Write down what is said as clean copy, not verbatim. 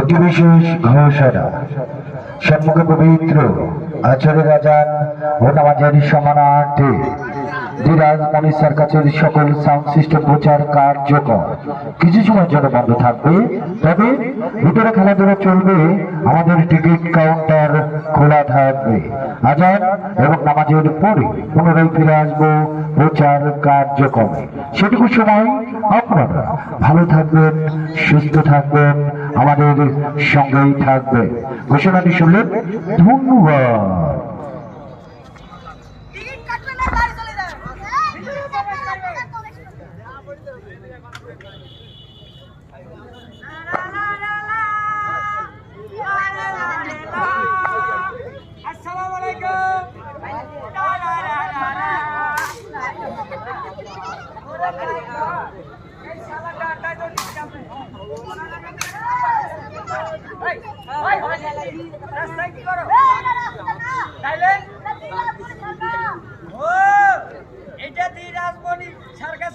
অতি বিশেষ ঘোষণা সম্মুখে পবিত্র আচরের আজান ও নামাজের সমানার্থে ধীরাজ মনীষার কাছে সকল সাউন্ড সিস্টেম প্রচার কার্যকর কিছু সময়ের জন্য বন্ধ থাকবে। তবে ভিতরে খেলাধুলা চলবে, আমাদের টিকিট কাউন্টার খোলা থাকবে। আজান এবং নামাজের পরে পুনরায় ফিরে আসবো প্রচার কার্যক্রমে। সেটুকু সময় আপনারা ভালো থাকবেন, সুস্থ থাকবেন, আমাদের সঙ্গেই থাকবেন। ঘোষণাটি শুনলেন, ধন্যবাদ। এটা দিয়ে রাজমণি সরকার